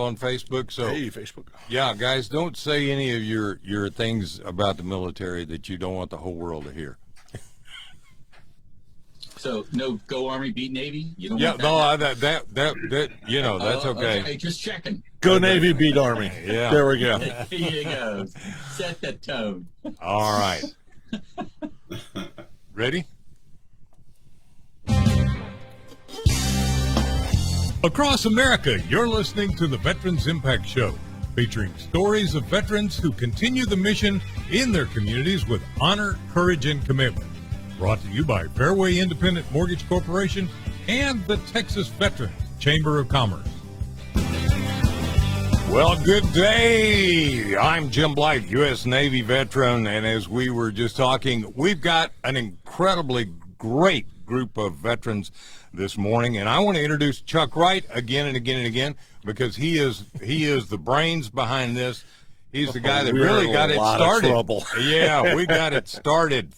on Facebook. So hey, Facebook. Yeah, guys, don't say any of your things about the military that you don't want the whole world to hear. So no, go Army, beat Navy. You don't Yeah, want no, that you know, that's okay. Okay, just checking. Go Navy, beat Army. Yeah. There we go. There you go. Set the tone. All right. Ready? Across America, you're listening to the Veterans Impact Show, featuring stories of veterans who continue the mission in their communities with honor, courage, and commitment. Brought to you by Fairway Independent Mortgage Corporation and the Texas Veterans Chamber of Commerce. Well, good day. I'm Jim Blight, U.S. Navy veteran, and as we were just talking, we've got an incredibly great group of veterans this morning, and I want to introduce Chuck Wright again and again and again because he is the brains behind this. He's the guy that really got it started. Yeah, we got it started.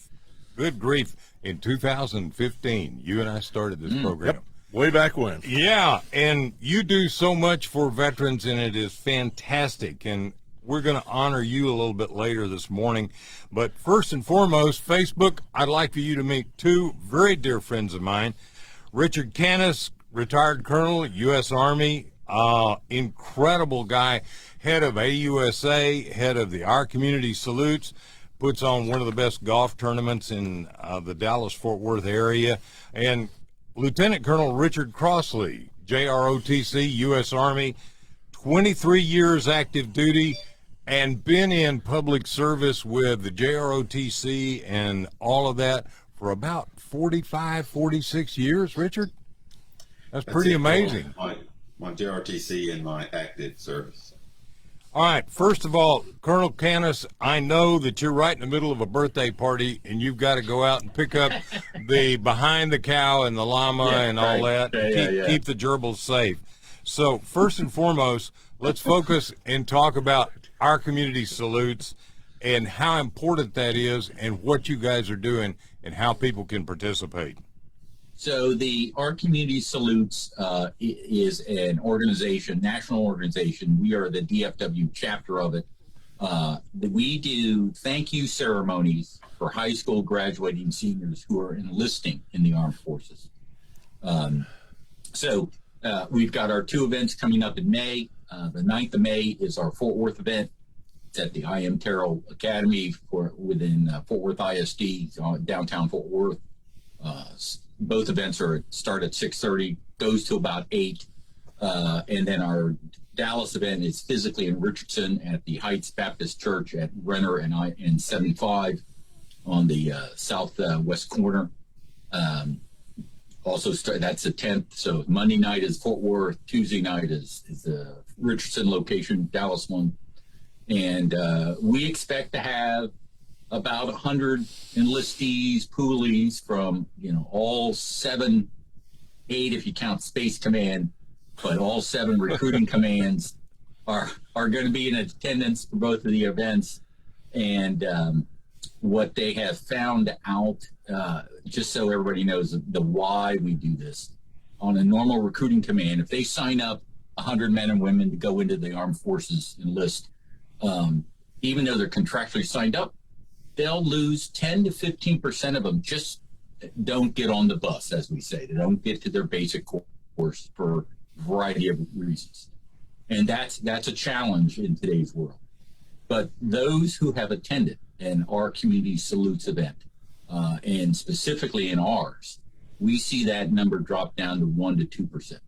Good grief. In 2015, you and I started this program. Yep. Way back when. Yeah, and you do so much for veterans, and it is fantastic. And we're going to honor you a little bit later this morning. But first and foremost, Facebook, I'd like for you to meet two very dear friends of mine. Richard Canis, retired colonel, U.S. Army, incredible guy, head of AUSA, head of the Our Community Salutes, puts on one of the best golf tournaments in the Dallas-Fort Worth area. And Lieutenant Colonel Richard Crossley, JROTC, U.S. Army, 23 years active duty, and been in public service with the JROTC and all of that for about 45, 46 years, Richard? That's pretty amazing. My JRTC and my active service. All right, first of all, Colonel Canis, I know that you're right in the middle of a birthday party and you've got to go out and pick up the behind the cow and the llama and all that. Keep the gerbils safe. So first and foremost, let's focus and talk about Our Community Salutes and how important that is and what you guys are doing and how people can participate. So the Our Community Salutes is an organization, national organization. We are the DFW chapter of it. We do thank you ceremonies for high school graduating seniors who are enlisting in the armed forces. So we've got our two events coming up in May. The 9th of May is our Fort Worth event. It's at the I.M. Terrell Academy within Fort Worth ISD, downtown Fort Worth. Both events start at 6:30, goes to about 8. And then our Dallas event is physically in Richardson at the Heights Baptist Church at Renner and 75 on the southwest corner. Also, that's the 10th. So Monday night is Fort Worth. Tuesday night is the Richardson location, Dallas one. And we expect to have about 100 enlistees, poolies from, all 8 if you count Space Command, but all 7 recruiting commands are going to be in attendance for both of the events. And what they have found out, just so everybody knows the why we do this, on a normal recruiting command, if they sign up 100 men and women to go into the armed forces enlist, even though they're contractually signed up, they'll lose 10 to 15% of them just don't get on the bus, as we say. They don't get to their basic course for a variety of reasons. And that's a challenge in today's world. But those who have attended an Our Community Salutes event, and specifically in ours, we see that number drop down to 1 to 2%.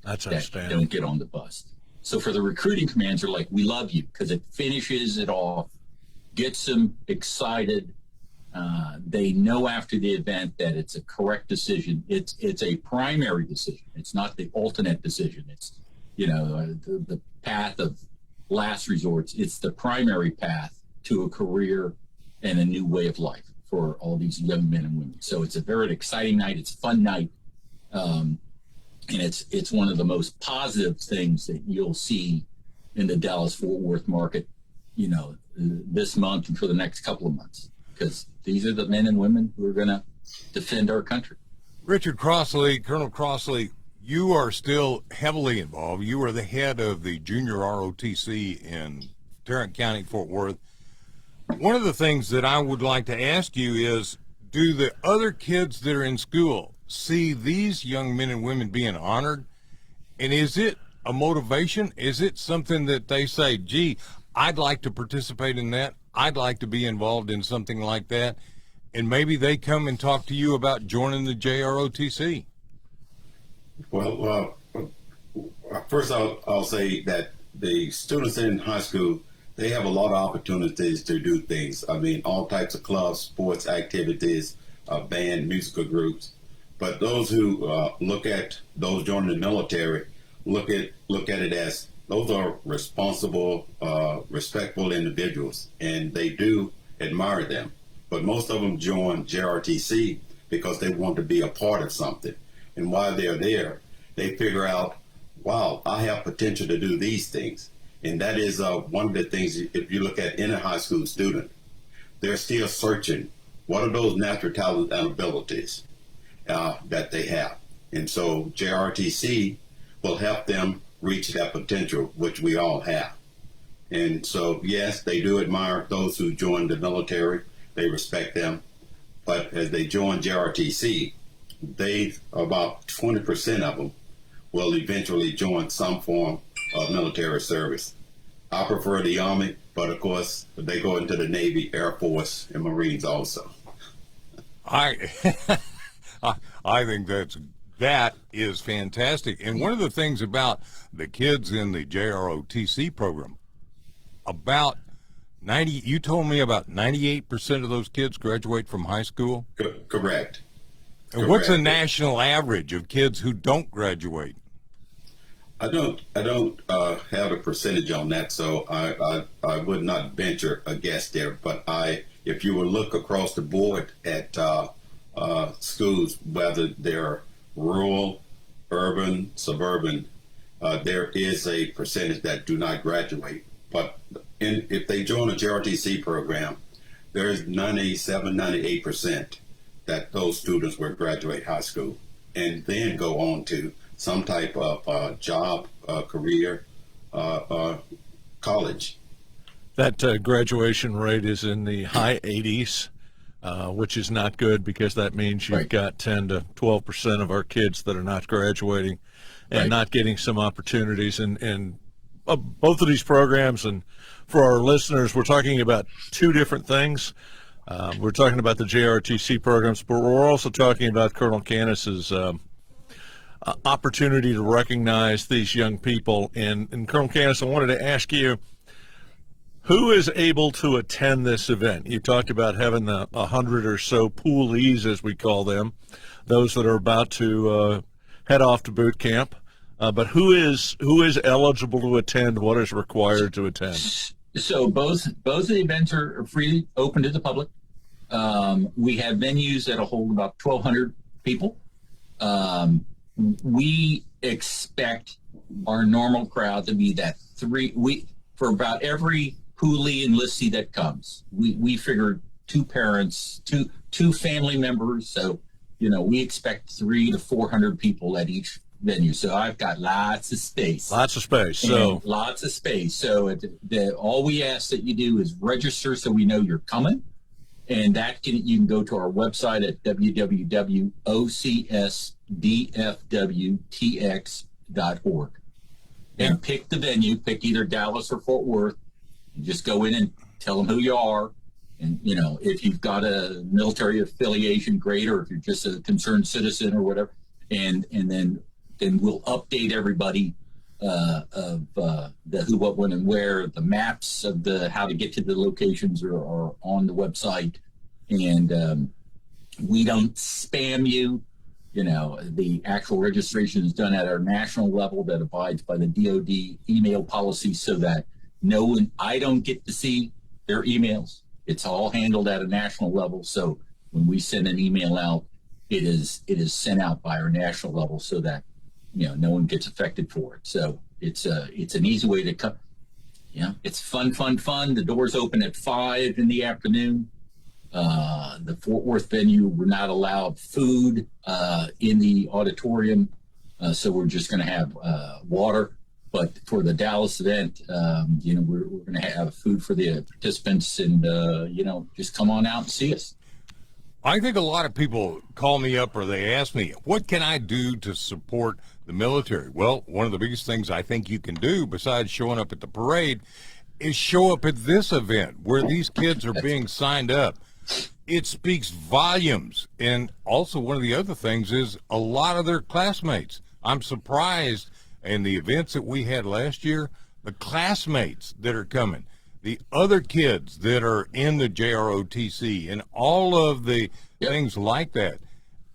That's that outstanding. don't get on the bus. So for the recruiting commands, they're like, we love you, because it finishes it off, gets them excited. They know after the event that it's a correct decision. It's a primary decision. It's not the alternate decision. It's, the path of last resorts. It's the primary path to a career and a new way of life for all these young men and women. So it's a very exciting night. It's a fun night. And it's one of the most positive things that you'll see in the Dallas-Fort Worth market, this month and for the next couple of months, because these are the men and women who are going to defend our country. Richard Crossley, Colonel Crossley, you are still heavily involved. You are the head of the junior ROTC in Tarrant County, Fort Worth. One of the things that I would like to ask you is, do the other kids that are in school see these young men and women being honored? And is it a motivation? Is it something that they say, gee, I'd like to participate in that. I'd like to be involved in something like that. And maybe they come and talk to you about joining the JROTC. Well, first I'll say that the students in high school, they have a lot of opportunities to do things. I mean, all types of clubs, sports activities, band, musical groups. But those who look at those joining the military, look at it as those are responsible, respectful individuals, and they do admire them. But most of them join JROTC because they want to be a part of something. And while they're there, they figure out, wow, I have potential to do these things. And that is one of the things, if you look at any high school student, they're still searching, what are those natural talents and abilities that they have? And so JROTC will help them reach that potential, which we all have. And so, yes, they do admire those who join the military. They respect them. But as they join JROTC, about 20% of them will eventually join some form of military service. I prefer the Army, but of course, they go into the Navy, Air Force, and Marines also. I think that is fantastic. And one of the things about the kids in the JROTC program, about 90, you told me about 98% of those kids graduate from high school? Correct. And what's the national average of kids who don't graduate? I don't have a percentage on that, so I would not venture a guess there. But if you would look across the board at schools, whether they're rural, urban, suburban, there is a percentage that do not graduate. But if they join a JROTC program, there's 97, 98% that those students will graduate high school and then go on to some type of job, career, college. That graduation rate is in the high 80s, which is not good because that means you've got 10 to 12% of our kids that are not graduating and not getting some opportunities. And both of these programs, and for our listeners, we're talking about two different things. We're talking about the JROTC programs, but we're also talking about Colonel Caniss's opportunity to recognize these young people. And Colonel Canis, I wanted to ask you, who is able to attend this event? You talked about having the 100 or so poolees, as we call them, those that are about to head off to boot camp. But who is eligible to attend? What is required to attend? So both of the events are freely open to the public. We have venues that'll hold about 1,200 people. We expect our normal crowd to be that for about every poolee enlistee that comes. We figured two parents, two family members. So, we expect 300 to 400 people at each venue. So I've got lots of space. So lots of space. So all we ask that you do is register so we know you're coming. And you can go to our website at www.ocsdfwtx.org and pick the venue, pick either Dallas or Fort Worth. You just go in and tell them who you are. And, if you've got a military affiliation, great, or if you're just a concerned citizen or whatever. And then we'll update everybody of the who, what, when, and where. The maps of how to get to the locations are on the website, and we don't spam you. The actual registration is done at our national level that abides by the DoD email policy, so that I don't get to see their emails. It's all handled at a national level. So when we send an email out, it is sent out by our national level so that no one gets affected for it. So it's an easy way to come. It's fun. The doors open at 5 in the afternoon. The Fort Worth venue, we're not allowed food in the auditorium. So we're just going to have water. But for the Dallas event, we're going to have food for the participants, and just come on out and see us. I think a lot of people call me up or they ask me, what can I do to support the military? Well, one of the biggest things I think you can do besides showing up at the parade is show up at this event where these kids are being signed up. It speaks volumes. And also one of the other things is a lot of their classmates. I'm surprised in the events that we had last year, the classmates that are coming, the other kids that are in the JROTC and all of the things like that.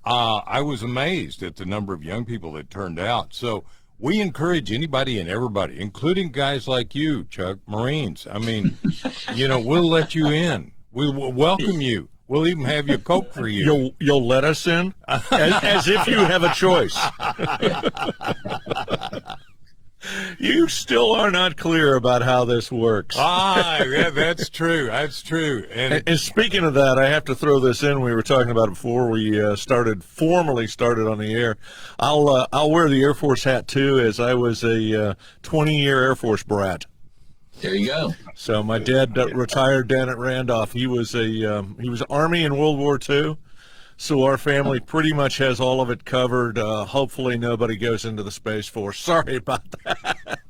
I was amazed at the number of young people that turned out. So we encourage anybody and everybody, including guys like you, Chuck, Marines. I mean, we'll let you in. We'll welcome you. We'll even have you Coke for you. You'll let us in? As if you have a choice. You still are not clear about how this works. Yeah, that's true. That's true. And speaking of that, I have to throw this in. We were talking about it before we formally started on the air. I'll wear the Air Force hat too, as I was a 20-year Air Force brat. There you go. So my dad retired down at Randolph. He was Army in World War II. So our family pretty much has all of it covered. Hopefully nobody goes into the Space Force. Sorry about that.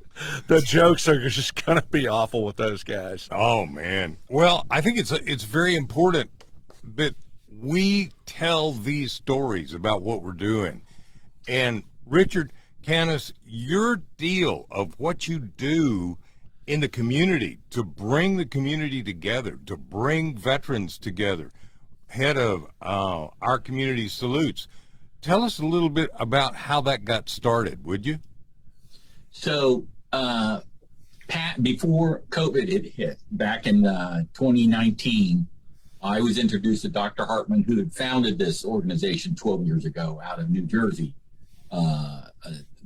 The jokes are just going to be awful with those guys. Oh, man. Well, I think it's very important that we tell these stories about what we're doing. And Richard, Canis, your deal of what you do in the community to bring the community together, to bring veterans together, head of our community salutes. Tell us a little bit about how that got started, would you? So, Pat, before COVID had hit, back in 2019, I was introduced to Dr. Hartman, who had founded this organization 12 years ago out of New Jersey.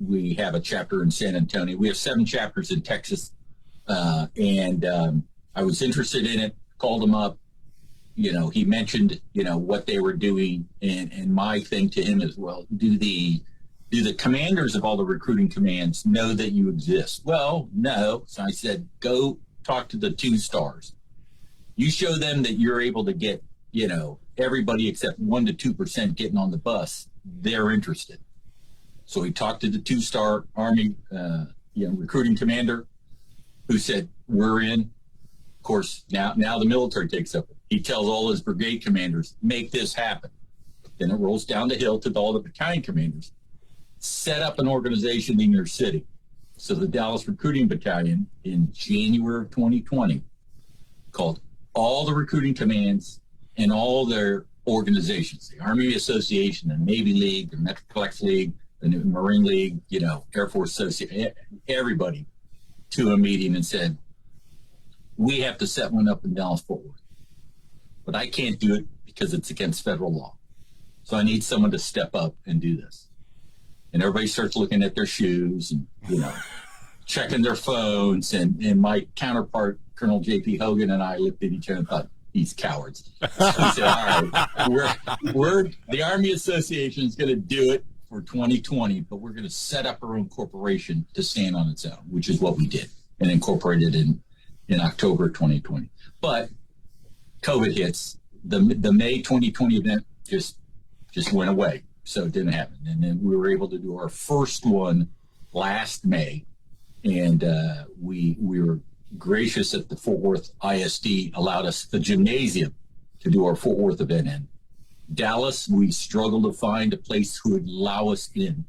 We have a chapter in San Antonio. We have 7 chapters in Texas. And I was interested in it, called him up. He mentioned, what they were doing. And my thing to him is, well, do the commanders of all the recruiting commands know that you exist? Well, no. So I said, go talk to the 2 stars. You show them that you're able to get, everybody except 1% to 2% getting on the bus. They're interested. So he talked to the 2-star Army, recruiting commander, who said, we're in. Of course, now the military takes over. He tells all his brigade commanders, make this happen. Then it rolls down the hill to all the battalion commanders. Set up an organization in your city. So the Dallas Recruiting Battalion in January of 2020 called all the recruiting commands and all their organizations, the Army Association, the Navy League, the Metroplex League, the Marine League, Air Force Association, everybody, to a meeting and said, we have to set one up in Dallas-Fort Worth. But I can't do it because it's against federal law. So I need someone to step up and do this. And everybody starts looking at their shoes and, checking their phones. And my counterpart, Colonel J.P. Hogan, and I looked at each other and thought, these cowards. So we said, all right, we're the Army Association is going to do it for 2020, but we're going to set up our own corporation to stand on its own, which is what we did and incorporated in October 2020. But COVID hits, the May 2020 event just went away, so it didn't happen. And then we were able to do our first one last May, and we were gracious that the Fort Worth ISD allowed us the gymnasium to do our Fort Worth event in. Dallas, we struggled to find a place who would allow us in,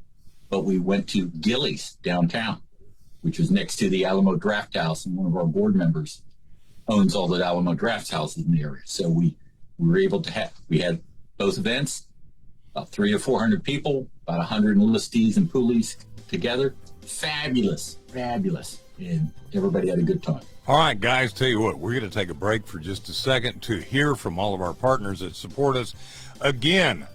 but we went to Gilley's downtown, which was next to the Alamo Draft House, and one of our board members owns all the Alamo Draft Houses in the area. So we were able to we had both events, about 300 to 400 people, about 100 enlistees and poolies together. Fabulous. And everybody had a good time. All right, guys, tell you what, we're going to take a break for just a second to hear from all of our partners that support us. Again,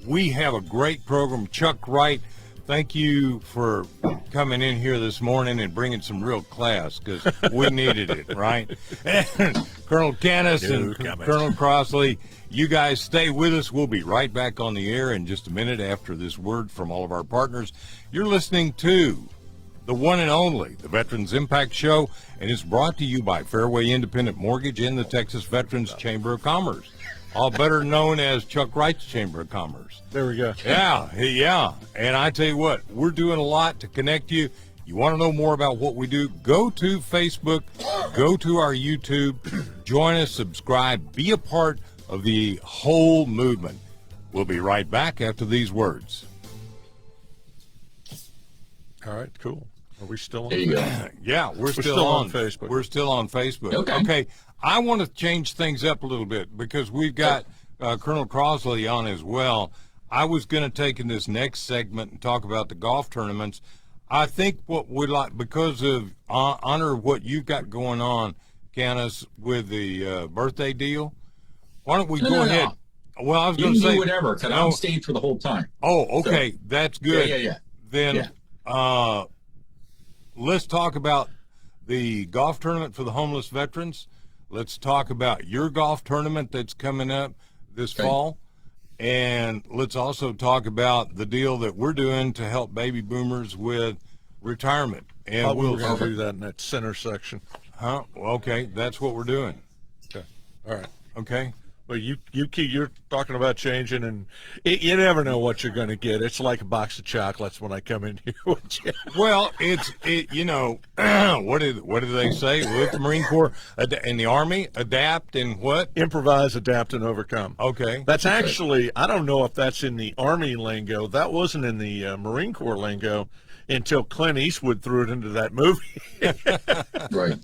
we have a great program. Chuck Wright, thank you for coming in here this morning and bringing some real class, because we needed it, right? And Colonel Canis and Colonel Crossley, you guys stay with us. We'll be right back on the air in just a minute after this word from all of our partners. You're listening to the one and only, the Veterans Impact Show, and it's brought to you by Fairway Independent Mortgage and the Texas Veterans Chamber of Commerce, all better known as Chuck Wright's Chamber of Commerce. There we go. Yeah. And I tell you what, we're doing a lot to connect you. You want to know more about what we do, go to Facebook, go to our YouTube, join us, subscribe, be a part of the whole movement. We'll be right back after these words. All right, cool. Are we still on? There you go. Yeah, we're still on Facebook. We're still on Facebook. Okay. I want to change things up a little bit because we've got Colonel Crossley on as well. I was going to take in this next segment and talk about the golf tournaments. I think what we like, because of honor of what you've got going on, Canis, with the birthday deal, why don't we go ahead? No. Well, I was You going can to say do whatever, because I'm stayed for the whole time. Oh, okay, So, that's good. Yeah. Then let's talk about the golf tournament for the homeless veterans. Let's talk about your golf tournament that's coming up this fall. And let's also talk about the deal that we're doing to help baby boomers with retirement. And We're going to do that in that center section. Huh? Well, okay, that's what we're doing. Okay. All right. Okay. Well, you're talking about changing, and you never know what you're going to get. It's like a box of chocolates when I come in here with you. Well, you know, what did they say with the Marine Corps in the Army? Adapt and what? Improvise, adapt, and overcome. Okay. That's actually, I don't know if that's in the Army lingo. That wasn't in the Marine Corps lingo until Clint Eastwood threw it into that movie. Right.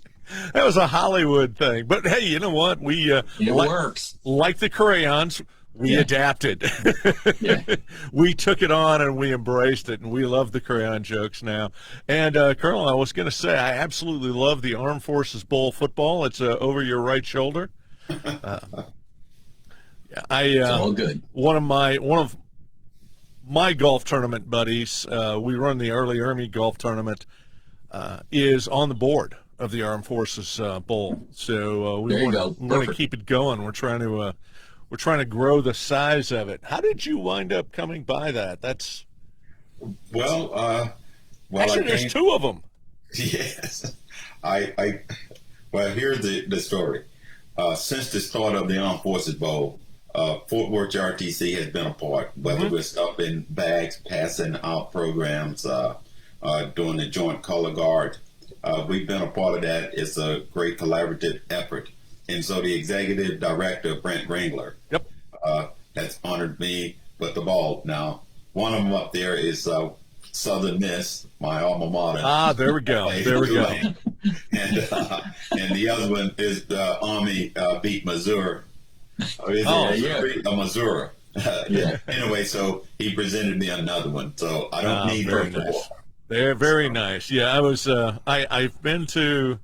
That was a Hollywood thing. But hey, you know what? It works. Like the crayons, we adapted. We took it on and we embraced it, and we love the crayon jokes now. And Colonel, I was going to say, I absolutely love the Armed Forces Bowl football. It's over your right shoulder. It's all good. One of my golf tournament buddies, we run the Early Army golf tournament, is on the board of the Armed Forces Bowl. So we want to keep it going. We're trying to grow the size of it. How did you wind up coming by that? That's actually there's two of them. Yes, here's the story. Since the start of the Armed Forces Bowl, Fort Worth JROTC has been a part, whether it's up in bags, passing out programs, doing the Joint Color Guard. We've been a part of that. It's a great collaborative effort. And so the executive director, Brent Ringler, has honored me with the ball. Now, one of them up there is Southern Miss, my alma mater. There we go. There we go. And the other one is the Army beat Missouri. Missouri. Anyway, so he presented me another one. So I don't need her for. They're very nice. Yeah, I was. I've been to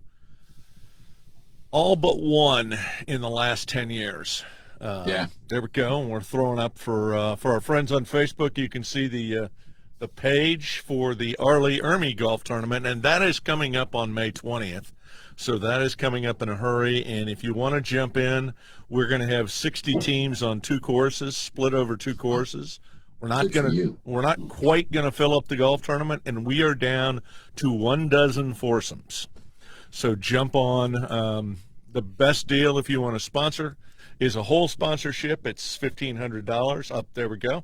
all but one in the last 10 years. There we go. And we're throwing up for our friends on Facebook. You can see the page for the Early Army golf tournament, and that is coming up on May 20th. So that is coming up in a hurry. And if you want to jump in, we're going to have 60 teams on 2 courses, split over 2 courses. We're not quite gonna fill up the golf tournament, and we are down to 12 foursomes. So jump on. The best deal if you want to sponsor is a whole sponsorship. It's $1,500 up. There we go.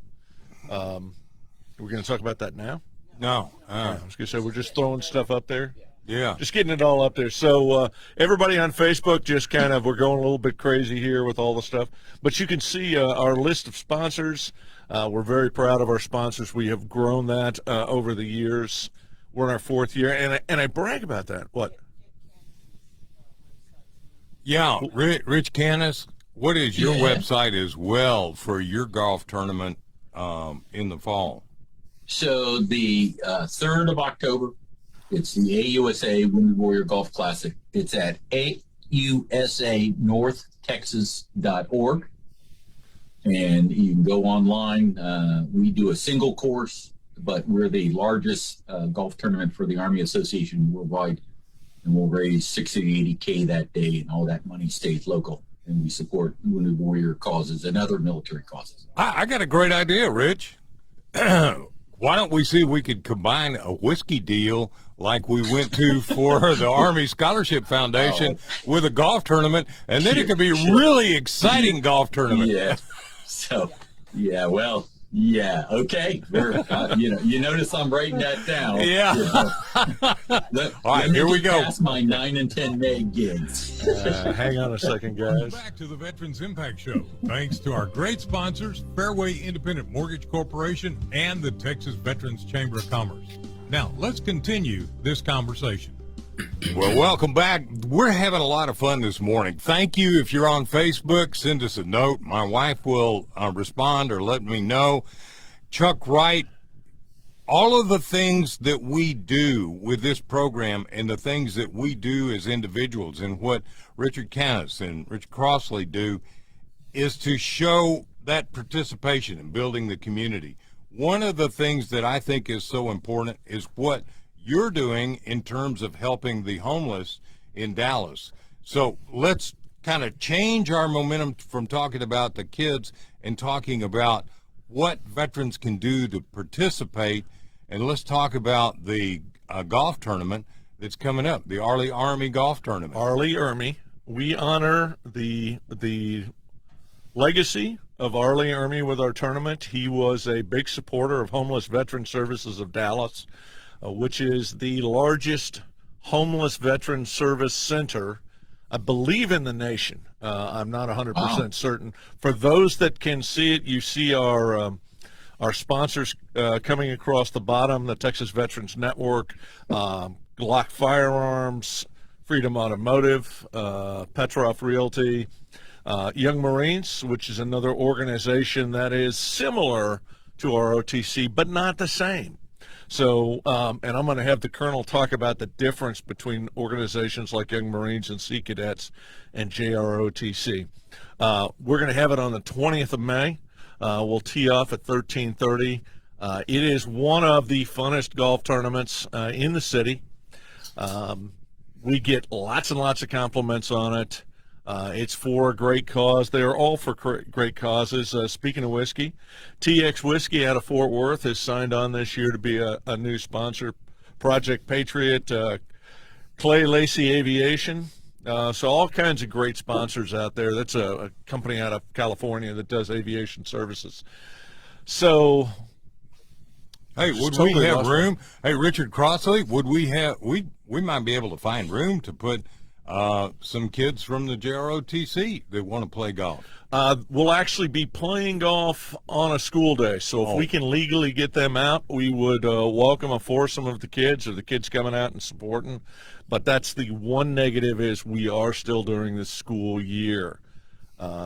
We're gonna talk about that now. No, I was gonna say we're just throwing stuff up there. Yeah, just getting it all up there. So everybody on Facebook, just kind of, we're going a little bit crazy here with all the stuff, but you can see our list of sponsors. We're very proud of our sponsors. We have grown that over the years. We're in our 4th year, and I brag about that. What? Yeah, Rich Canis, what is your website as well for your golf tournament in the fall? So the 3rd of October, it's the AUSA Wounded Warrior Golf Classic. It's at ausanorthtexas.org. And you can go online. We do a single course but we're the largest golf tournament for the Army Association worldwide, and we'll raise 60 to 80K that day, and all that money stays local, and we support wounded warrior causes and other military causes. I got a great idea, Rich. Why don't we see if we could combine a whiskey deal like we went to for the Army Scholarship Foundation with a golf tournament, and then it could be a really exciting golf tournament. Yeah. So, yeah, well, yeah, okay. We're, you notice I'm writing that down. Yeah. All right, here we go. Past my 9 and 10 meg gigs. Hang on a second, guys. Back to the Veterans Impact Show. Thanks to our great sponsors, Fairway Independent Mortgage Corporation and the Texas Veterans Chamber of Commerce. Now, let's continue this conversation. Well, welcome back. We're having a lot of fun this morning. Thank you. If you're on Facebook, send us a note. My wife will respond or let me know. Chuck Wright, all of the things that we do with this program and the things that we do as individuals and what Richard Canis and Richard Crossley do is to show that participation in building the community. One of the things that I think is so important is what you're doing in terms of helping the homeless in Dallas. So let's kind of change our momentum from talking about the kids and talking about what veterans can do to participate. And let's talk about the golf tournament that's coming up, the Arley Army Golf Tournament. Arley Army. We honor the legacy of Arley Army with our tournament. He was a big supporter of Homeless Veteran Services of Dallas, which is the largest homeless veteran service center, I believe, in the nation. I'm not 100% certain. For those that can see it, you see our sponsors coming across the bottom: the Texas Veterans Network, Glock Firearms, Freedom Automotive, Petroff Realty, Young Marines, which is another organization that is similar to our OTC, but not the same. So, and I'm going to have the Colonel talk about the difference between organizations like Young Marines and Sea Cadets and JROTC. We're going to have it on the 20th of May. We'll tee off at 13:30. It is one of the funnest golf tournaments in the city. We get lots and lots of compliments on it. It's for a great cause. They are all for great causes. Speaking of whiskey, TX Whiskey out of Fort Worth has signed on this year to be a new sponsor. Project Patriot, Clay Lacey Aviation. So all kinds of great sponsors out there. That's a company out of California that does aviation services. So, hey, would we have room? Hey, Richard Crossley, would we have? We might be able to find room to put some kids from the JROTC that want to play golf. We'll actually be playing golf on a school day, so if we can legally get them out, we would welcome a foursome of the kids, or the kids coming out and supporting. But that's the one negative, is we are still during the school year.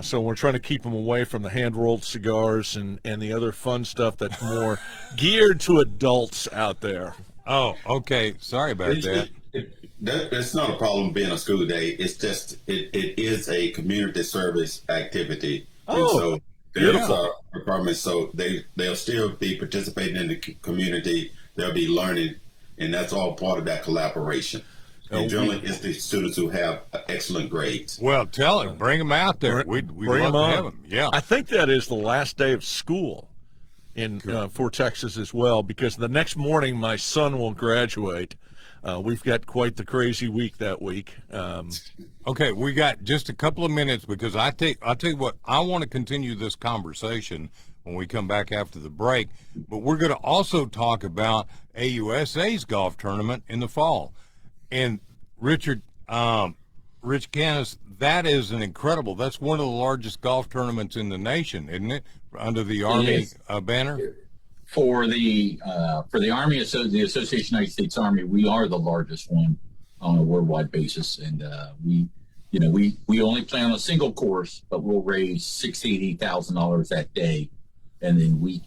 So we're trying to keep them away from the hand-rolled cigars and the other fun stuff that's more geared to adults out there. Oh, okay. Sorry about that. That's not a problem being a school day. It's just it is a community service activity. And so there's requirements. So they'll still be participating in the community. They'll be learning, and that's all part of that collaboration. And generally, it's the students who have excellent grades. Well, tell him, bring them out there. We'd love to have them. Yeah. I think that is the last day of school in for Texas as well, because the next morning my son will graduate. We've got quite the crazy week that week. Okay, we got just a couple of minutes, because I'll tell you what, I want to continue this conversation when we come back after the break, but we're going to also talk about AUSA's golf tournament in the fall. And Richard, Rich Canis, that is that's one of the largest golf tournaments in the nation, isn't it? Under the Army banner? For the Army, the Association of United States Army, we are the largest one on a worldwide basis, and we only play on a single course, but we'll raise $60,000 that day, and then we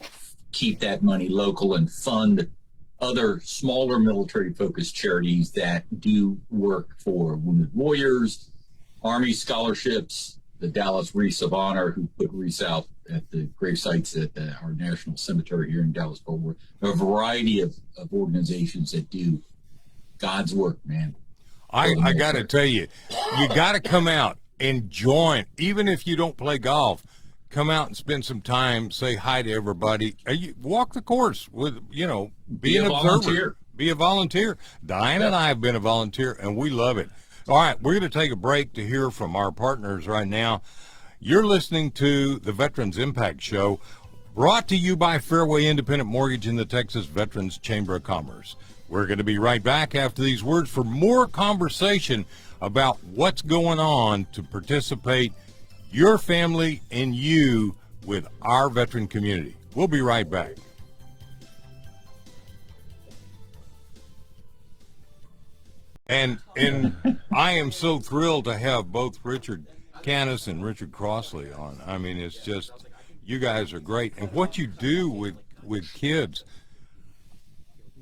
keep that money local and fund other smaller military-focused charities that do work for wounded warriors, Army scholarships, the Dallas Wreaths of Honor, who put wreaths out at the grave sites at our National Cemetery here in Dallas-Fort Worth. A variety of organizations that do God's work, man. I got to tell you, you got to come out and join. Even if you don't play golf, come out and spend some time, say hi to everybody. Walk the course with, be an observer. Volunteer. Be a volunteer. Diane and I have been a volunteer, and we love it. All right, we're going to take a break to hear from our partners right now. You're listening to the Veterans Impact Show, brought to you by Fairway Independent Mortgage and the Texas Veterans Chamber of Commerce. We're going to be right back after these words for more conversation about what's going on to participate, your family and you, with our veteran community. We'll be right back. And I am so thrilled to have both Richard Canis and Richard Crossley on. I mean, it's just, you guys are great. And what you do with kids,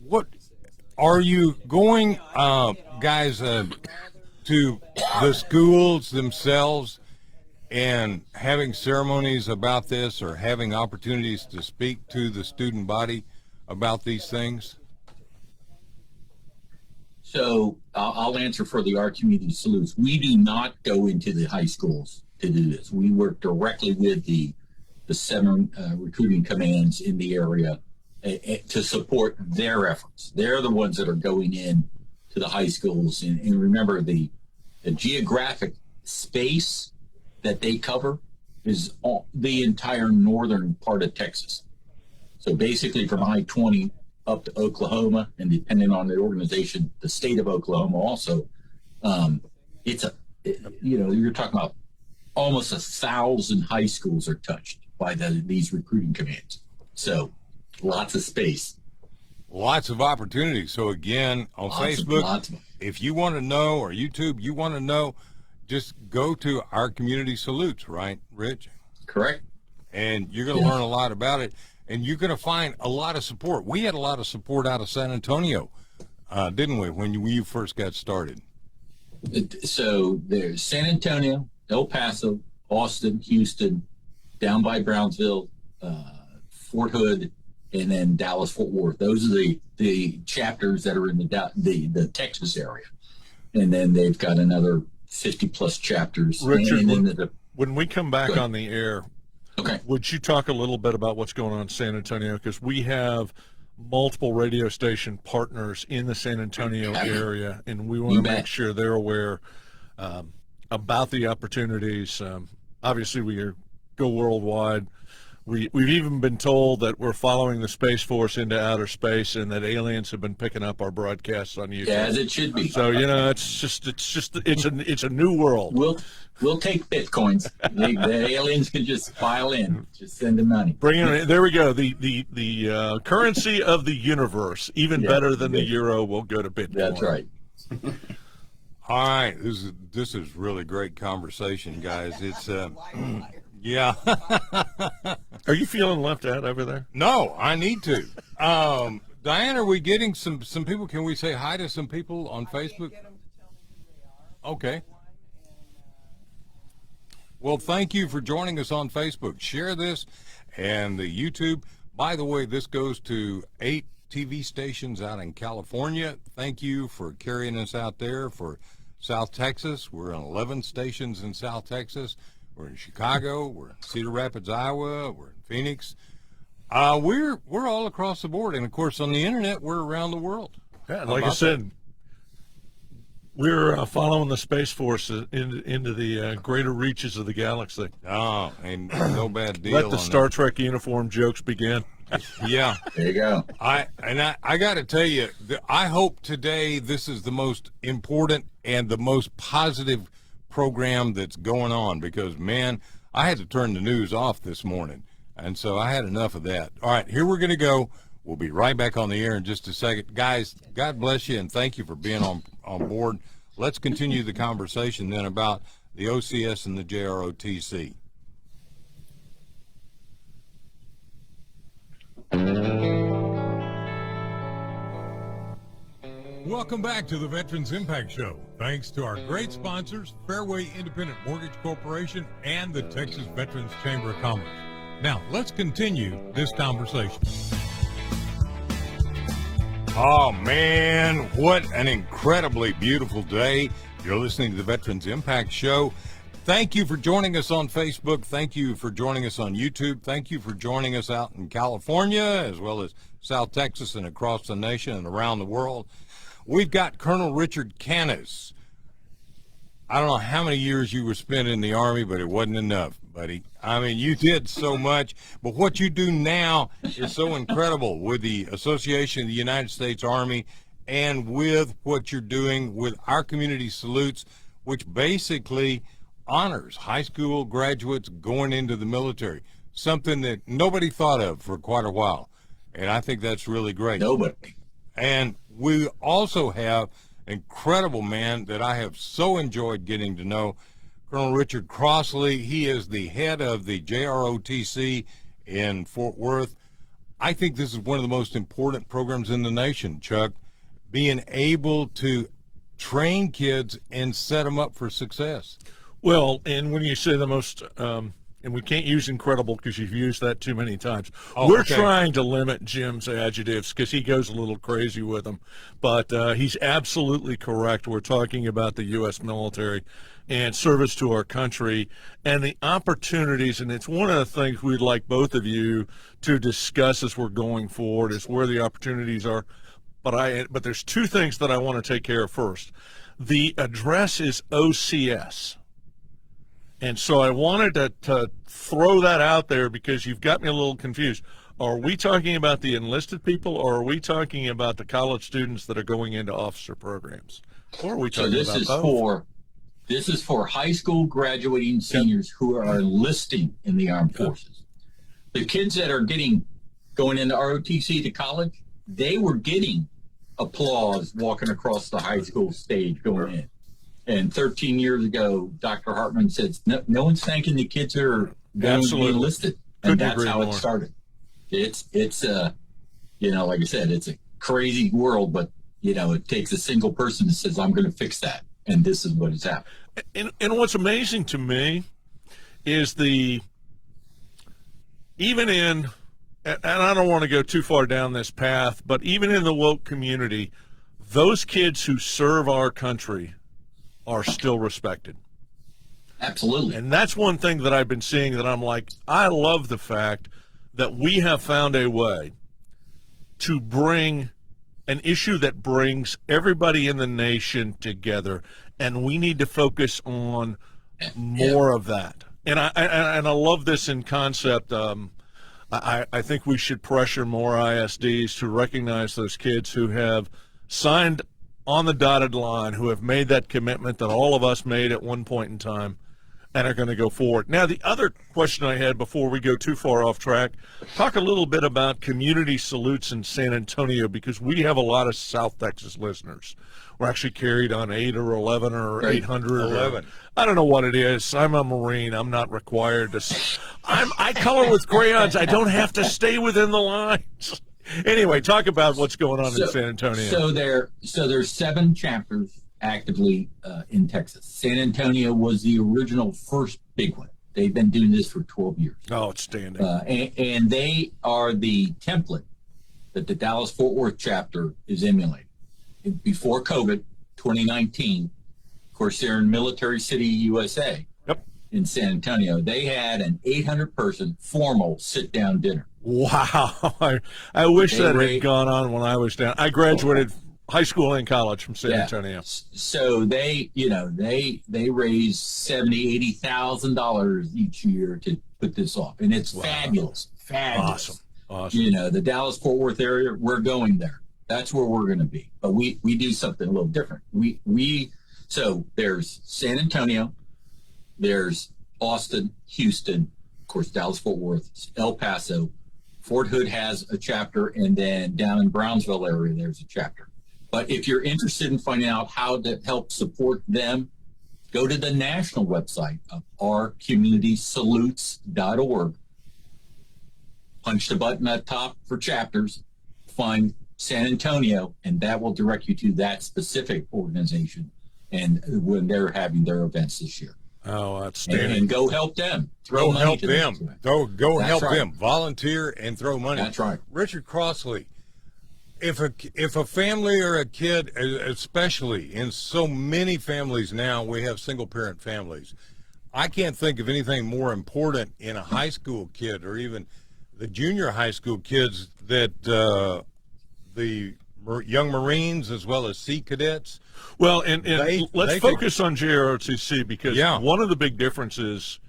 what are you going, guys, to the schools themselves and having ceremonies about this, or having opportunities to speak to the student body about these things? So I'll answer for the Art Community Salutes. We do not go into the high schools to do this. We work directly with the 7 recruiting commands in the area to support their efforts. They're the ones that are going in to the high schools. And remember, the geographic space that they cover is the entire northern part of Texas. So basically from I-20 up to Oklahoma, and depending on the organization, the state of Oklahoma also, you're talking about almost 1,000 high schools are touched by these recruiting commands. So lots of space. Lots of opportunities. So again, on Facebook, if you want to know, or YouTube, you want to know, just go to our community salutes, right, Rich? Correct. And you're going to learn a lot about it. And you're going to find a lot of support. We had a lot of support out of San Antonio, didn't we, when you first got started? So there's San Antonio, El Paso, Austin, Houston, down by Brownsville, Fort Hood, and then Dallas-Fort Worth. Those are the chapters that are in the Texas area. And then they've got another 50-plus chapters. Richard, and when we come back on the air, okay, would you talk a little bit about what's going on in San Antonio? Because we have multiple radio station partners in the San Antonio area, and we want to make sure they're aware about the opportunities. Obviously, we go worldwide. We've even been told that we're following the Space Force into outer space, and that aliens have been picking up our broadcasts on YouTube. As it should be. So it's a new world. We'll take bitcoins. The aliens can just file in, just send the money. Bring it in. There we go. The currency of the universe, even better than the euro, will go to Bitcoin. That's right. All right, this is really great conversation, guys. It's yeah. Are you feeling left out over there? No, I need to. Diane, are we getting some people? Can we say hi to some people on Facebook? Okay. Well, thank you for joining us on Facebook. Share this and the YouTube. By the way, this goes to 8 TV stations out in California. Thank you for carrying us out there for South Texas. We're on 11 stations in South Texas. We're in Chicago. We're in Cedar Rapids, Iowa. We're in Phoenix. We're all across the board. And, of course, on the Internet, we're around the world. Yeah, like I said, we're following the Space Force into the greater reaches of the galaxy. Oh, and no bad deal. Let the Star Trek uniform jokes begin. Yeah. There you go. I got to tell you, I hope today this is the most important and the most positive program that's going on, because, man, I had to turn the news off this morning, and so I had enough of that. All right, here we're going to go. We'll be right back on the air in just a second. Guys, God bless you, and thank you for being on board. Let's continue the conversation then about the OCS and the JROTC. Welcome back to the Veterans Impact Show. Thanks to our great sponsors, Fairway Independent Mortgage Corporation and the Texas Veterans Chamber of Commerce. Now, let's continue this conversation. Oh, man, what an incredibly beautiful day. You're listening to the Veterans Impact Show. Thank you for joining us on Facebook. Thank you for joining us on YouTube. Thank you for joining us out in California, as well as South Texas and across the nation and around the world. We've got Colonel Richard Canis. I don't know how many years you were spent in the Army, but it wasn't enough, buddy. I mean, you did so much, but what you do now is so incredible with the Association of the United States Army and with what you're doing with our community salutes, which basically honors high school graduates going into the military, something that nobody thought of for quite a while. And I think that's really great. Nobody. And we also have an incredible man that I have so enjoyed getting to know, Colonel Richard Crossley. He is the head of the JROTC in Fort Worth. I think this is one of the most important programs in the nation, Chuck, being able to train kids and set them up for success. Well, and when you say the most, and we can't use incredible because you've used that too many times. Oh, We're okay. trying to limit Jim's adjectives because he goes a little crazy with them. But he's absolutely correct. We're talking about the U.S. military and service to our country and the opportunities. And it's one of the things we'd like both of you to discuss as we're going forward is where the opportunities are. But there's two things that I want to take care of first. The address is OCS. And so I wanted to throw that out there because you've got me a little confused. Are we talking about the enlisted people, or are we talking about the college students that are going into officer programs? Or are we So talking this about is both? this is for high school graduating seniors who are enlisting in the armed forces. The kids that are going into ROTC to college, they were getting applause walking across the high school stage going in. And 13 years ago, Dr. Hartman said, no one's thanking the kids who are going to be enlisted. And Couldn't that's agree how it more. started. It's like I said, it's a crazy world, but, it takes a single person that says, I'm going to fix that. And this is what has happened. And what's amazing to me is even in, and I don't want to go too far down this path, but even in the woke community, those kids who serve our country are still respected. Absolutely. And that's one thing that I've been seeing that I'm like, I love the fact that we have found a way to bring an issue that brings everybody in the nation together, and we need to focus on more of that. And I love this in concept. I think we should pressure more ISDs to recognize those kids who have signed on the dotted line, who have made that commitment that all of us made at one point in time and are going to go forward. Now, the other question I had before we go too far off track, talk a little bit about community salutes in San Antonio, because we have a lot of South Texas listeners. We're actually carried on 8 or 11 or 800. 11. I don't know what it is. I'm a Marine. I'm not required to. I color with crayons. I don't have to stay within the lines. Anyway, talk about what's going on in San Antonio. So there's 7 chapters actively in Texas. San Antonio was the original first big one. They've been doing this for 12 years. Oh, outstanding. And they are the template that the Dallas-Fort Worth chapter is emulating. Before COVID, 2019, of course, they're in Military City, USA. Yep. In San Antonio. They had an 800-person formal sit-down dinner. Wow. I wish that had gone on when I was down. I graduated high school and college from San Antonio. So they raise $70,000-$80,000 each year to put this off, and it's fabulous. Awesome. The Dallas-Fort Worth area, we're going there. That's where we're going to be. But we do something a little different. So there's San Antonio, there's Austin, Houston, of course, Dallas-Fort Worth, El Paso, Fort Hood has a chapter, and then down in Brownsville area, there's a chapter. But if you're interested in finding out how to help support them, go to the national website of ourcommunitysalutes.org. Punch the button at top for chapters, find San Antonio, and that will direct you to that specific organization and when they're having their events this year. Oh, outstanding. and go help them. Throw Go money help to them. Go That's help right. them. Volunteer and throw money. That's right. Richard Crossley, if a family or a kid, especially in so many families now, we have single parent families. I can't think of anything more important in a high school kid or even the junior high school kids that the young Marines as well as Sea Cadets. Well, and let's they focus on JROTC because Yeah. one of the big differences,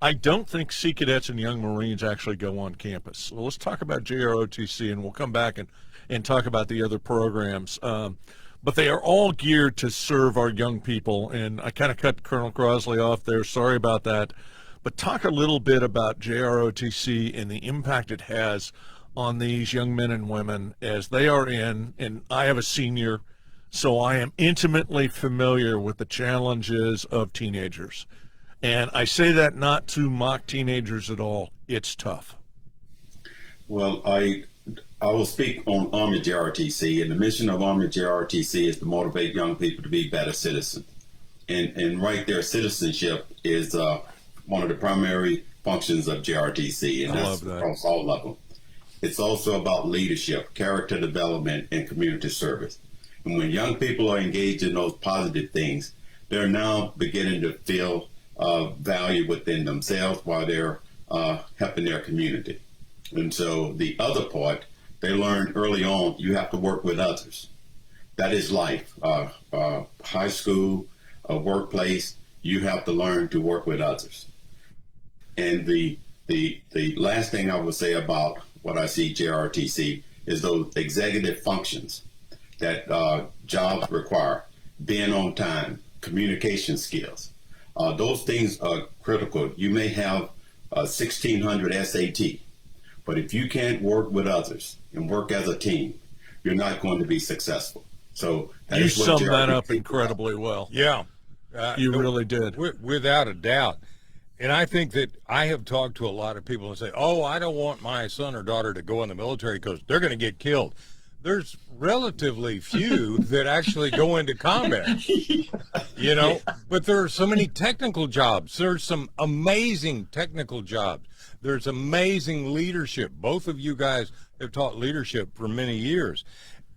I don't think Sea Cadets and Young Marines actually go on campus. So let's talk about JROTC, and we'll come back and talk about the other programs. But they are all geared to serve our young people, and I kind of cut Colonel Crossley off there. Sorry about that. But talk a little bit about JROTC and the impact it has on these young men and women as they are in, and I have a senior, so I am intimately familiar with the challenges of teenagers. And I say that not to mock teenagers at all. It's tough. Well, I will speak on Army JROTC, and the mission of Army JROTC is to motivate young people to be better citizens. And right there, citizenship is one of the primary functions of JROTC, and I that's love that. across all of them. It's also about leadership, character development, and community service. And when young people are engaged in those positive things, they're now beginning to feel value within themselves while they're helping their community. And so the other part, they learned early on, you have to work with others. That is life. High school, workplace, you have to learn to work with others. And the last thing I would say about what I see JROTC is those executive functions that jobs require, being on time, communication skills. Those things are critical. You may have 1,600 SAT, but if you can't work with others and work as a team, you're not going to be successful. So that You is what summed that JROTC up incredibly well. Yeah. You really did. Without a doubt. And I think that I have talked to a lot of people and say, oh, I don't want my son or daughter to go in the military because they're going to get killed. There's relatively few that actually go into combat, you know, but there are so many technical jobs. There's some amazing technical jobs. There's amazing leadership. Both of you guys have taught leadership for many years.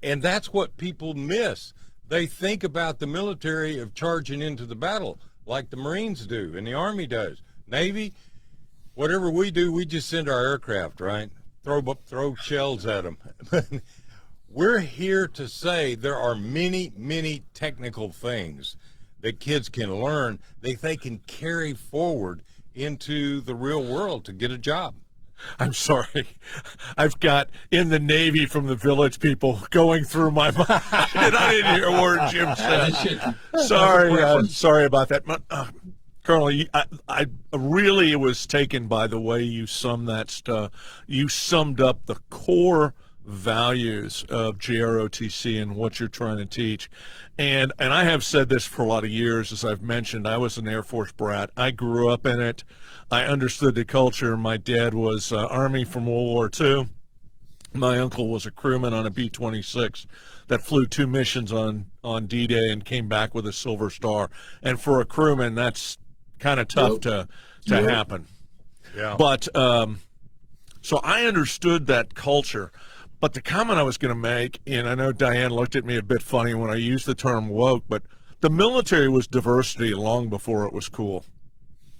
And that's what people miss. They think about the military of charging into the battle like the Marines do and the Army does. Navy, whatever we do, we just send our aircraft, right? Throw shells at them. We're here to say there are many, many technical things that kids can learn that they can carry forward into the real world to get a job. I'm sorry. I've got in the Navy from the Village people going through my mind, and I didn't hear a word Jim said. Sorry about that. Colonel, I really was taken by the way you summed that stuff. You summed up the core values of JROTC and what you're trying to teach. And I have said this for a lot of years, as I've mentioned. I was an Air Force brat. I grew up in it. I understood the culture. My dad was Army from World War II. My uncle was a crewman on a B-26 that flew 2 missions on D-Day and came back with a Silver Star. And for a crewman, that's kind of tough to happen. Yeah. But so I understood that culture. But the comment I was going to make, and I know Diane looked at me a bit funny when I used the term woke, but the military was diversity long before it was cool.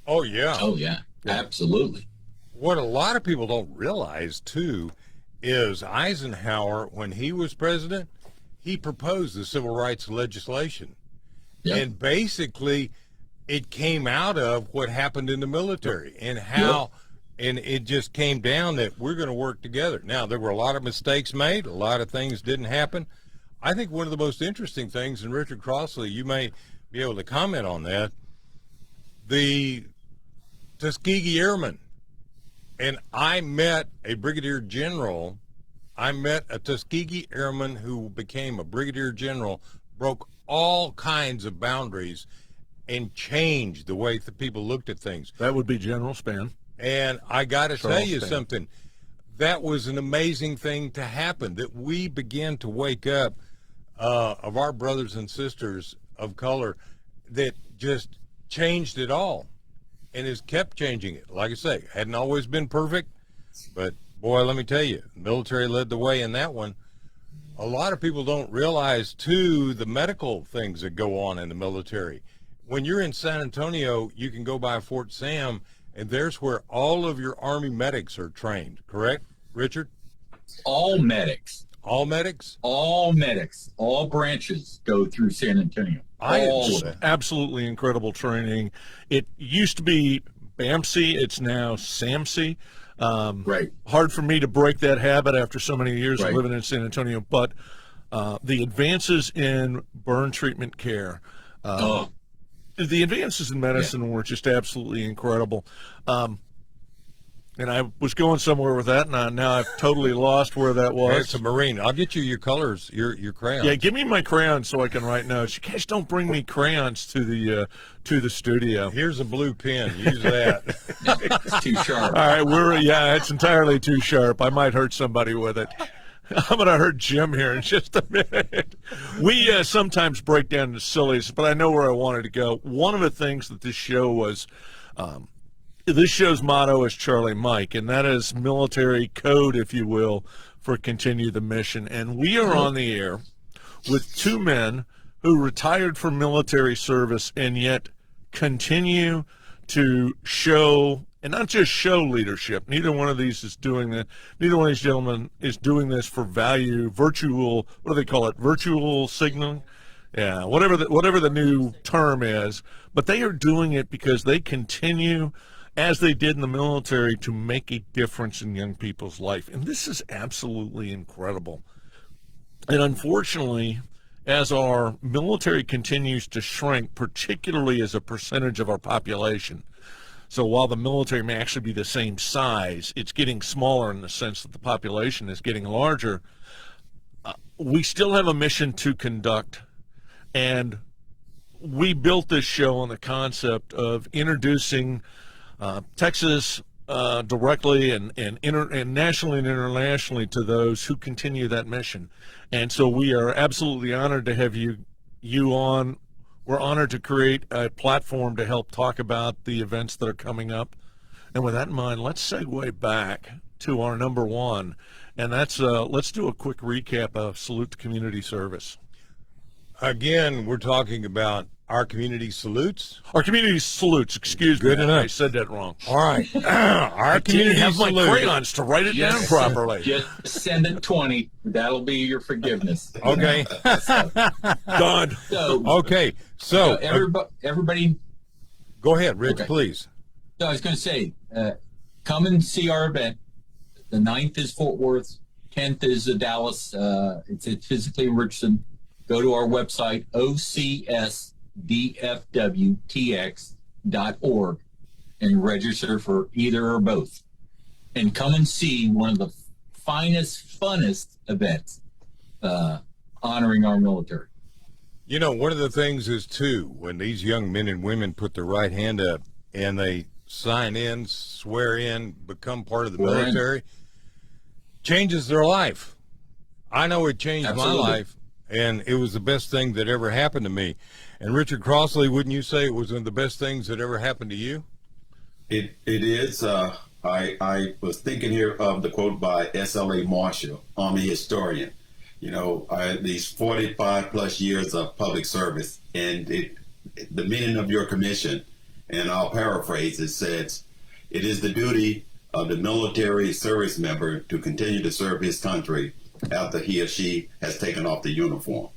Oh, yeah. Oh, yeah. Absolutely. What a lot of people don't realize, too, is Eisenhower, when he was president, he proposed the civil rights legislation. Yep. And basically, it came out of what happened in the military and how, and it just came down that we're going to work together. Now, there were a lot of mistakes made. A lot of things didn't happen. I think one of the most interesting things, and Richard Crossley, you may be able to comment on that, the Tuskegee Airmen. And I met a brigadier general. I met a Tuskegee Airman who became a brigadier general, broke all kinds of boundaries, and changed the way the people looked at things. That would be General Span. And I got to tell Charles you Span. something. That was an amazing thing to happen, that we began to wake up of our brothers and sisters of color that just changed it all and has kept changing it. Like I say, hadn't always been perfect, but boy, let me tell you, the military led the way in that one. A lot of people don't realize, too, the medical things that go on in the military. When you're in San Antonio, you can go by Fort Sam, and there's where all of your Army medics are trained, correct, Richard? All medics. All medics? All medics. All branches go through San Antonio. All of them. Absolutely incredible training. It used to be BAMC. It's now SAMC. Right. Hard for me to break that habit after so many years of Right. living in San Antonio, but the advances in burn treatment care, the advances in medicine were just absolutely incredible. And I was going somewhere with that, and now I've totally lost where that was. It's a Marine. I'll get you your colors, your crayons. Yeah, give me my crayons so I can write notes. You guys don't bring me crayons to the studio. Here's a blue pen. Use that. It's too sharp. All right, it's entirely too sharp. I might hurt somebody with it. I'm going to hurt Jim here in just a minute. We sometimes break down the sillies, but I know where I wanted to go. One of the things that this show was, this show's motto is Charlie Mike, and that is military code, if you will, for continue the mission. And we are on the air with two men who retired from military service and yet continue to show, and not just show leadership. Neither one of these is doing that. Neither one of these gentlemen is doing this for value, virtual, what do they call it? Virtual signaling? Yeah, whatever the new term is. But they are doing it because they continue, as they did in the military, to make a difference in young people's life. And this is absolutely incredible. And unfortunately, as our military continues to shrink, particularly as a percentage of our population, so while the military may actually be the same size, it's getting smaller in the sense that the population is getting larger. We still have a mission to conduct, and we built this show on the concept of introducing Texas directly and nationally and internationally to those who continue that mission. And so we are absolutely honored to have you on. We're honored to create a platform to help talk about the events that are coming up. And with that in mind, let's segue back to our number one, and that's let's do a quick recap of Salute to Community Service. Again, we're talking about our community salutes. Our community salutes, excuse me. Good enough. I said that wrong. All right. Our community have my salute. crayons to write it down properly. Just send it 20. That'll be your forgiveness. Okay. Done. So, Okay. So everybody, go ahead, Rich, Okay. please. so I was going to say, come and see our event. The 9th is Fort Worth. 10th is Dallas. It's physically in Richardson. Go to our website, ocsdfwtx.org, and register for either or both. And come and see one of the finest, funnest events honoring our military. You know, one of the things is, too, when these young men and women put their right hand up and they sign in, swear in, become part of the Swear in. military, changes their life. I know it changed Absolutely. my life, and it was the best thing that ever happened to me. And Richard Crossley, wouldn't you say it was one of the best things that ever happened to you? It is. I was thinking here of the quote by S.L.A. Marshall, Army historian. You know, these 45 plus years of public service, and the meaning of your commission, and I'll paraphrase, it says, it is the duty of the military service member to continue to serve his country after he or she has taken off the uniform.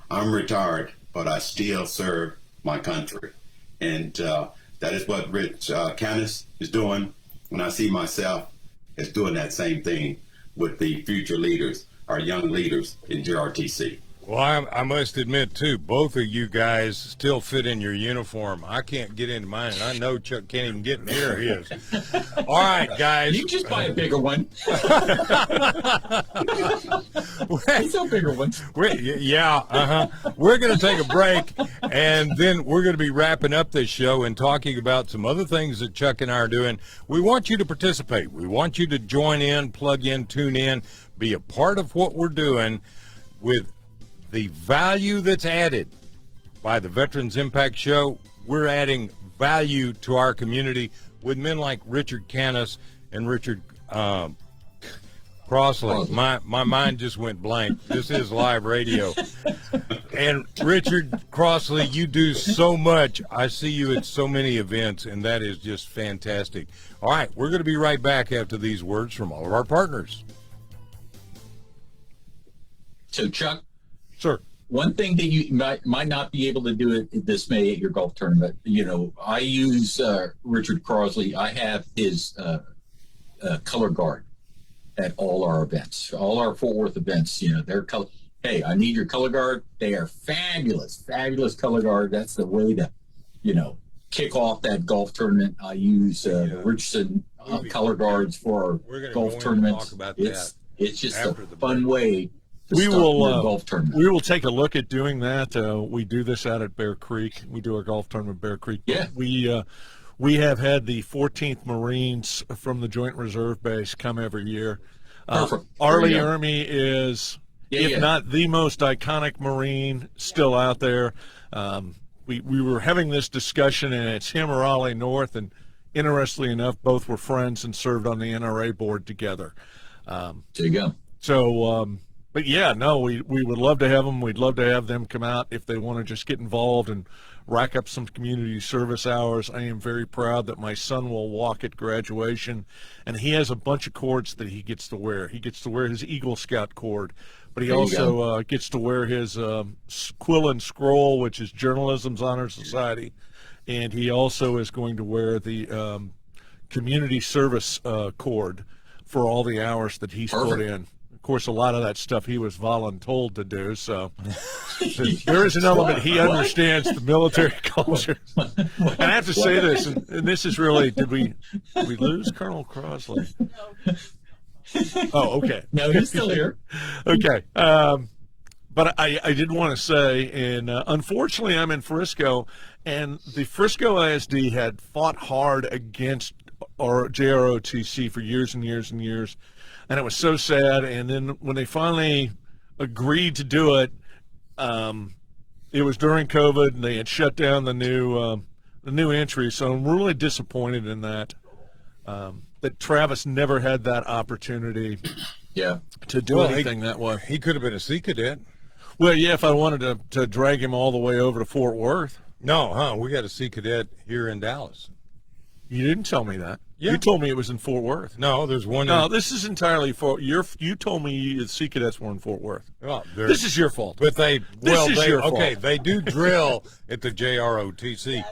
I'm retired, but I still serve my country. And that is what Canis is doing. And I see myself as doing that same thing with the future leaders, our young leaders in JROTC. Well, I must admit, too, both of you guys still fit in your uniform. I can't get into mine, and I know Chuck can't even get near his. All right, guys. You can just buy a bigger one. It's a bigger one. Yeah. We're going to take a break, and then we're going to be wrapping up this show and talking about some other things that Chuck and I are doing. We want you to participate. We want you to join in, plug in, tune in, be a part of what we're doing with the value that's added by the Veterans Impact Show. We're adding value to our community with men like Richard Canis and Richard Crossley. My mind just went blank. This is live radio. And Richard Crossley, you do so much. I see you at so many events, and that is just fantastic. All right, we're going to be right back after these words from all of our partners. So, Chuck, Sir. one thing that you might not be able to do it this May at your golf tournament, I use Richard Crossley. I have his color guard at all our events, all our Fort Worth events. Their color. Hey, I need your color guard. They are fabulous color guard. That's the way to, kick off that golf tournament. I use Richardson color guards for our golf tournaments. It's just a fun way to start your golf tournament. We will take a look at doing that. We do this out at Bear Creek. We do our golf tournament at Bear Creek. Yeah. We have had the 14th Marines from the Joint Reserve Base come every year. Perfect. Arlie Ermy is, if not the most iconic Marine still out there. We were having this discussion, and it's him or Ollie North, and interestingly enough, both were friends and served on the NRA board together. There you go. So, but yeah, no, we would love to have them. We'd love to have them come out if they want to just get involved and rack up some community service hours. I am very proud that my son will walk at graduation, and he has a bunch of cords that he gets to wear. He gets to wear his Eagle Scout cord, but he also gets to wear his Quill and Scroll, which is Journalism's Honor Society, and he also is going to wear the community service cord for all the hours that he's put in. Of course, a lot of that stuff he was voluntold to do, so there is an element he understands the military culture. And I have to say this, and this is really, did we lose Colonel Crossley? Oh, okay. No, he's still here. Okay. But I did want to say, and unfortunately I'm in Frisco, and the Frisco ISD had fought hard against our JROTC for years and years and years, and it was so sad. And then when they finally agreed to do it, it was during COVID, and they had shut down the new entry. So I'm really disappointed in that. That Travis never had that opportunity to do anything that way. He could have been a Sea Cadet. Well, yeah, if I wanted to drag him all the way over to Fort Worth. No, we got a Sea Cadet here in Dallas. You didn't tell me that. Yeah. You told me it was in Fort Worth. No, there's one. No, this is entirely you told me the Sea Cadets were in Fort Worth. Well, this is your fault. But they your fault. they do drill at the JROTC.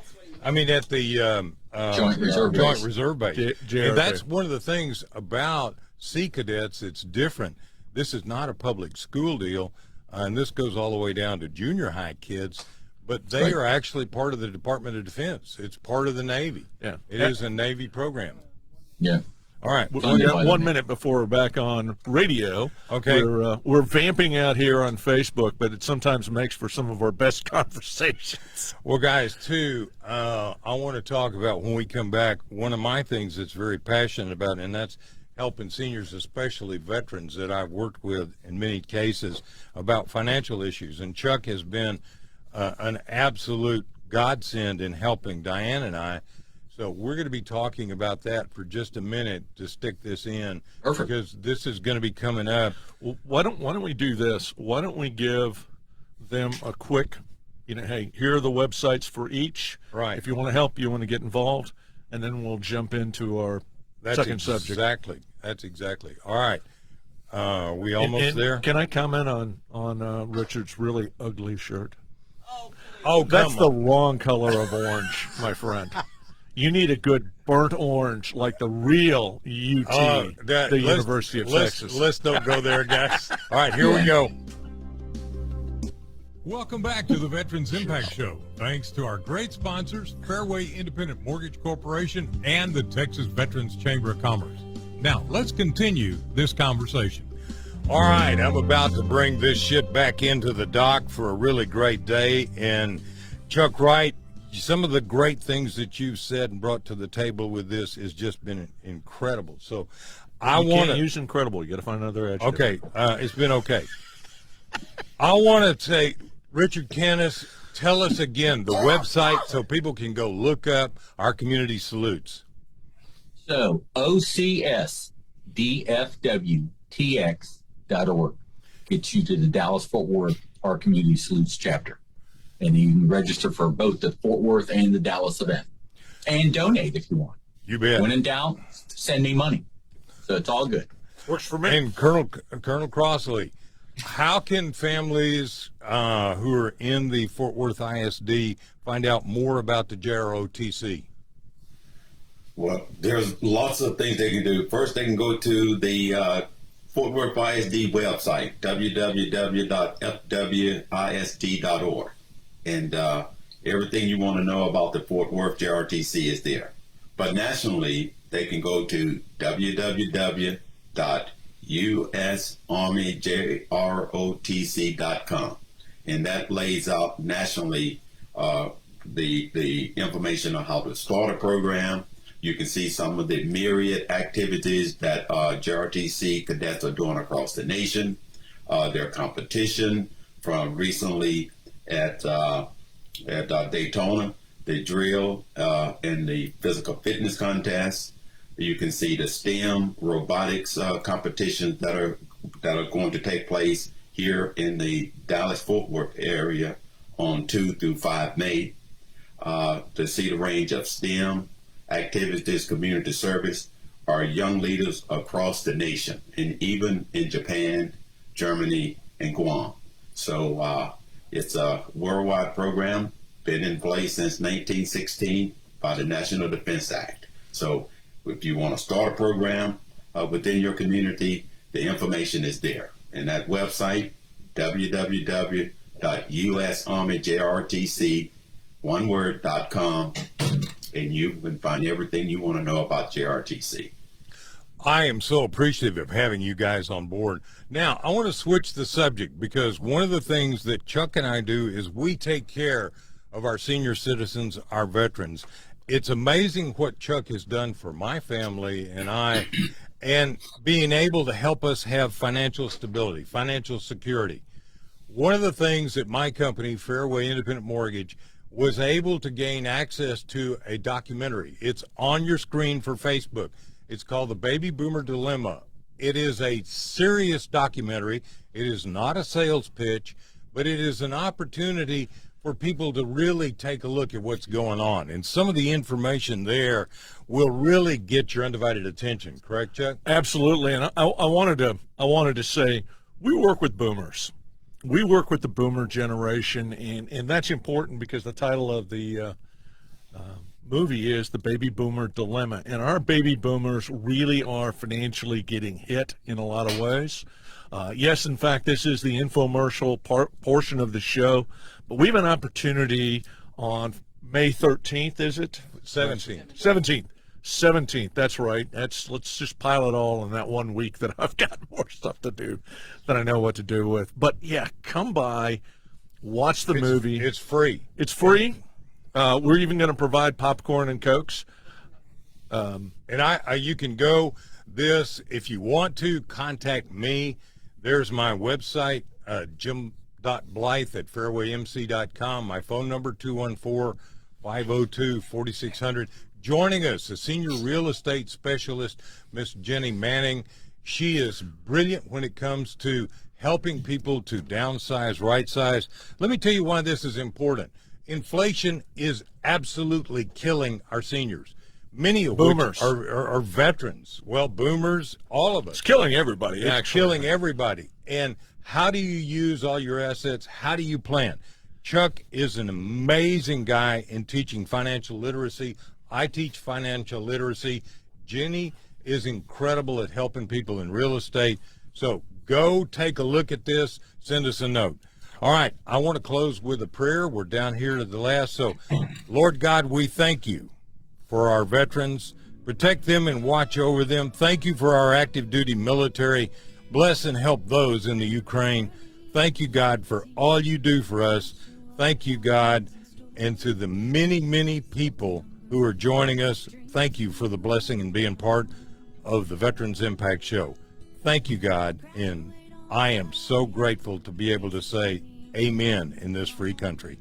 I mean, at the Joint Reserve Base. And that's one of the things about Sea Cadets. It's different. This is not a public school deal, and this goes all the way down to junior high kids. But they are actually part of the Department of Defense. It's part of the Navy. Yeah, it is a Navy program. Yeah. All right. We got 1 minute before we're back on radio. Okay. We're vamping out here on Facebook, but it sometimes makes for some of our best conversations. Well, guys, too, I want to talk about when we come back, one of my things that's very passionate about, and that's helping seniors, especially veterans that I've worked with in many cases, about financial issues. And Chuck has been an absolute godsend in helping Diane and I. So we're going to be talking about that for just a minute to stick this in. Perfect. Because this is going to be coming up. Well, why don't we do this? Why don't we give them a quick, hey, here are the websites for each. Right. If you want to help, you want to get involved, and then we'll jump into our second subject. That's exactly. All right. We almost there? Can I comment on Richard's really ugly shirt? Oh, that's the wrong color of orange, my friend. You need a good burnt orange, like the real UT, the University of Texas. Let's don't go there, guys. All right, here we go. Welcome back to the Veterans Impact Show. Thanks to our great sponsors, Fairway Independent Mortgage Corporation and the Texas Veterans Chamber of Commerce. Now, let's continue this conversation. All right, I'm about to bring this ship back into the dock for a really great day. And Chuck Wright, some of the great things that you've said and brought to the table with this has just been incredible. So I want to use incredible. You got to find another adjective. Okay, it's been okay. I want to say Richard Canis, tell us again the website so people can go look up our community salutes. So OCSDFWTX.org gets you to the Dallas-Fort Worth Our Community Salutes chapter. And you can register for both the Fort Worth and the Dallas event. And donate if you want. You bet. When in doubt, send me money. So it's all good. Works for me. And Colonel Crossley, how can families who are in the Fort Worth ISD find out more about the JROTC? Well, there's lots of things they can do. First, they can go to the Fort Worth ISD website, www.fwisd.org. And everything you want to know about the Fort Worth JROTC is there. But nationally, they can go to www.usarmyjrotc.com. And that lays out nationally the information on how to start a program. You can see some of the myriad activities that JROTC cadets are doing across the nation. Their competition from recently at Daytona, the drill and the physical fitness contest. You can see the STEM robotics competitions that are going to take place here in the Dallas-Fort Worth area on 2 through 5 May. To see the range of STEM activities, community service, our young leaders across the nation, and even in Japan, Germany, and Guam. So it's a worldwide program, been in place since 1916 by the National Defense Act. So if you want to start a program within your community, the information is there. And that website, www.usarmyjrotc.com, and you can find everything you want to know about JROTC. I am so appreciative of having you guys on board. Now, I want to switch the subject because one of the things that Chuck and I do is we take care of our senior citizens, our veterans. It's amazing what Chuck has done for my family and I, and being able to help us have financial stability, financial security. One of the things that my company, Fairway Independent Mortgage, was able to gain access to a documentary. It's on your screen for Facebook. It's called The Baby Boomer Dilemma. It is a serious documentary. It is not a sales pitch, but it is an opportunity for people to really take a look at what's going on. And some of the information there will really get your undivided attention. Correct, Chuck? Absolutely. And I wanted to say we work with boomers. We work with the boomer generation, and that's important because the title of the movie is The Baby Boomer Dilemma. And our baby boomers really are financially getting hit in a lot of ways. Yes, in fact, this is the infomercial portion of the show, but we have an opportunity on May 13th, is it? 17th. 17th, that's right. Let's just pile it all in that 1 week that I've got more stuff to do than I know what to do with. But yeah, come by, watch the movie. It's free. It's free. We're even going to provide popcorn and Cokes. And you can go this, if you want to, contact me. There's my website, jim.blythe@fairwaymc.com. My phone number, 214-502-4600. Joining us, a senior real estate specialist, Miss Jenny Manning. She is brilliant when it comes to helping people to downsize, right size. Let me tell you why this is important. Inflation is absolutely killing our seniors. Many of boomers which are veterans. Well, boomers, all of us. It's killing everybody, It's actually. killing everybody. And how do you use all your assets? How do you plan? Chuck is an amazing guy in teaching financial literacy. I teach financial literacy. Jenny is incredible at helping people in real estate. So go take a look at this. Send us a note. All right, I want to close with a prayer. We're down here to the last. So, Lord God, we thank you for our veterans. Protect them and watch over them. Thank you for our active duty military. Bless and help those in the Ukraine. Thank you, God, for all you do for us. Thank you, God, and to the many, many people who are joining us, thank you for the blessing and being part of the Veterans Impact Show. Thank you, God, and I am so grateful to be able to say amen in this free country.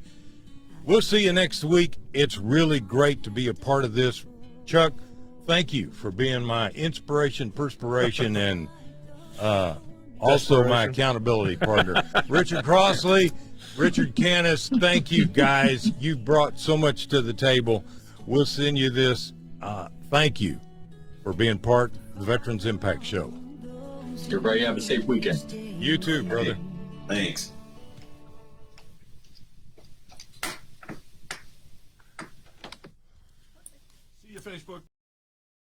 We'll see you next week. It's really great to be a part of this. Chuck, thank you for being my inspiration, perspiration, and also my accountability partner. Richard Crossley, Richard Canis, thank you, guys. You brought so much to the table. We'll send you this. Thank you for being part of the Veterans Impact Show. Everybody have a safe weekend. You too, brother. Thanks. See you, Facebook.